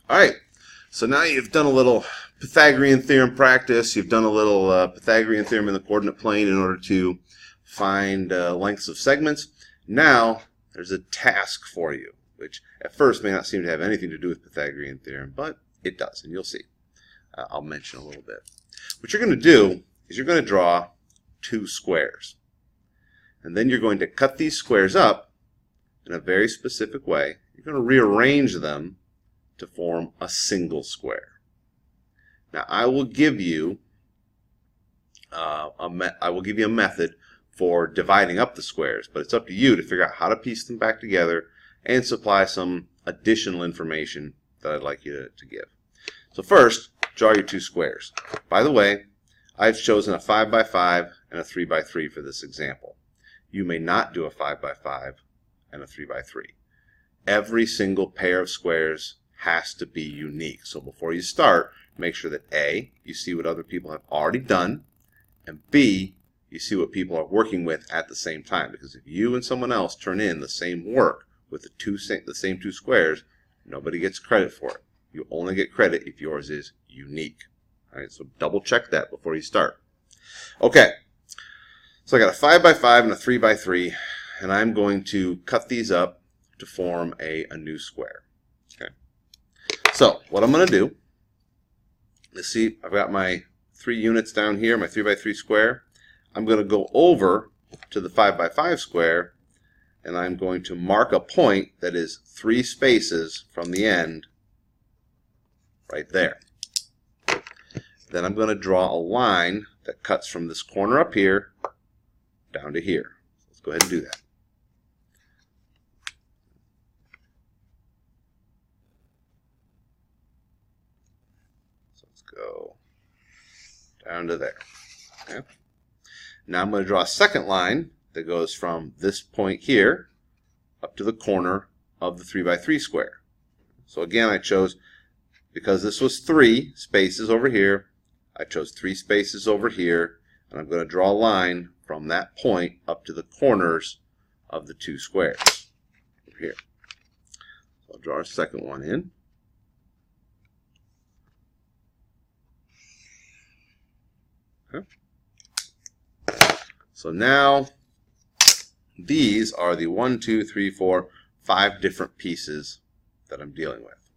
All right, so now you've done a little Pythagorean theorem practice. You've done a little Pythagorean theorem in the coordinate plane in order to find lengths of segments. Now there's a task for you, which at first may not seem to have anything to do with Pythagorean theorem, but it does, and you'll see. I'll mention a little bit. What you're going to do is you're going to draw two squares. And then you're going to cut these squares up in a very specific way. You're going to rearrange them to form a single square. Now I will give you a method for dividing up the squares, but it's up to you to figure out how to piece them back together and supply some additional information that I'd like you to give. So first, draw your two squares. By the way, I've chosen a 5 by 5 and a 3 by 3 for this example. You may not do a 5 by 5 and a 3 by 3. Every single pair of squares has to be unique. So before you start, make sure that A, you see what other people have already done, and B, you see what people are working with at the same time. Because if you and someone else turn in the same work with the same two squares, nobody gets credit for it. You only get credit if yours is unique. All right, so double check that before you start. Okay, so I got a 5 by 5 and a 3 by 3, and I'm going to cut these up to form a new square. Okay. So what I'm going to do, let's see, I've got my 3 units down here, my 3 by 3 square. I'm going to go over to the 5 by 5 square, and I'm going to mark a point that is 3 spaces from the end right there. Then I'm going to draw a line that cuts from this corner up here down to here. Let's go ahead and do that. So let's go down to there. Okay. Now I'm going to draw a second line that goes from this point here up to the corner of the 3 by 3 square. So again, I chose, because this was 3 spaces over here, I chose 3 spaces over here, and I'm going to draw a line from that point up to the corners of the 2 squares over here. So I'll draw a second one in. Okay. So now these are the 1, 2, 3, 4, 5 different pieces that I'm dealing with.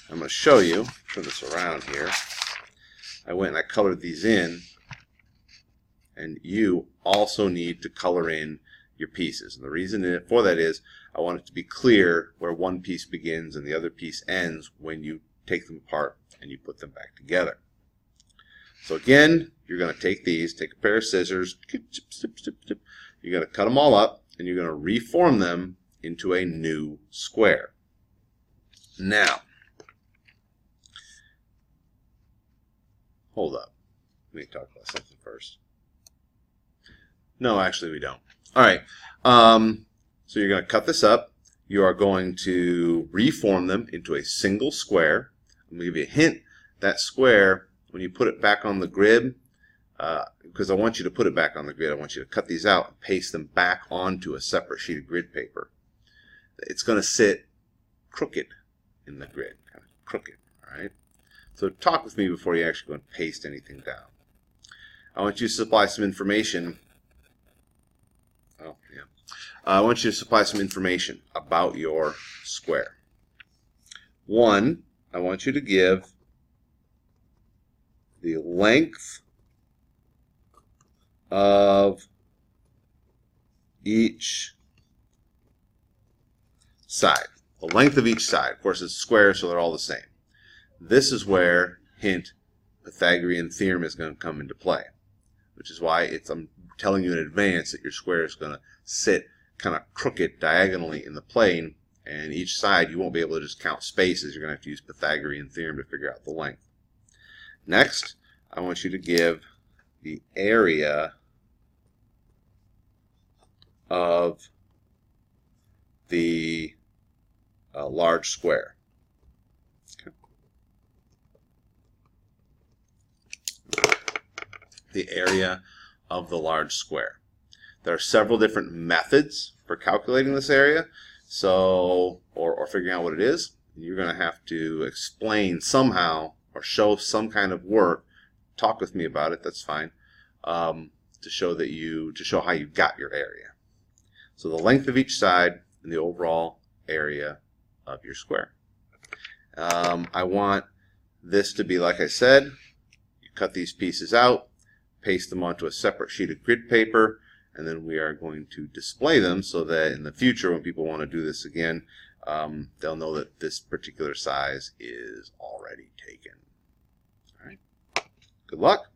I'm going to show you, turn this around here. I went and I colored these in, and you also need to color in your pieces. And the reason for that is I want it to be clear where one piece begins and the other piece ends when you take them apart and you put them back together. So again, you're going to take these, take a pair of scissors, you're going to cut them all up, and you're going to reform them into a new square. Now, hold up. Let me talk about something first. No, actually we don't. All right. So you're going to cut this up. You are going to reform them into a single square. I'm going to give you a hint. That square, when you put it back on the grid, because I want you to put it back on the grid, I want you to cut these out and paste them back onto a separate sheet of grid paper. It's going to sit crooked in the grid, kind of crooked. All right. So talk with me before you actually go and paste anything down. I want you to supply some information. Oh, yeah. I want you to supply some information about your square. One, I want you to give the length of each side. The length of each side. Of course, it's square, so they're all the same. This is where, hint, Pythagorean theorem is going to come into play, which is why I'm telling you in advance that your square is going to sit kind of crooked diagonally in the plane, and each side you won't be able to just count spaces. You're going to have to use Pythagorean theorem to figure out the length. Next, I want you to give the area of the large square. Okay. The area of the large square. There are several different methods for calculating this area, so or figuring out what it is. you're going to have to explain somehow or show some kind of work. Talk with me about it. That's fine. To show how you got your area. So the length of each side and the overall area of your square. I want this to be, like I said, you cut these pieces out, paste them onto a separate sheet of grid paper, and then we are going to display them so that in the future when people want to do this again, they'll know that this particular size is already taken. All right. Good luck.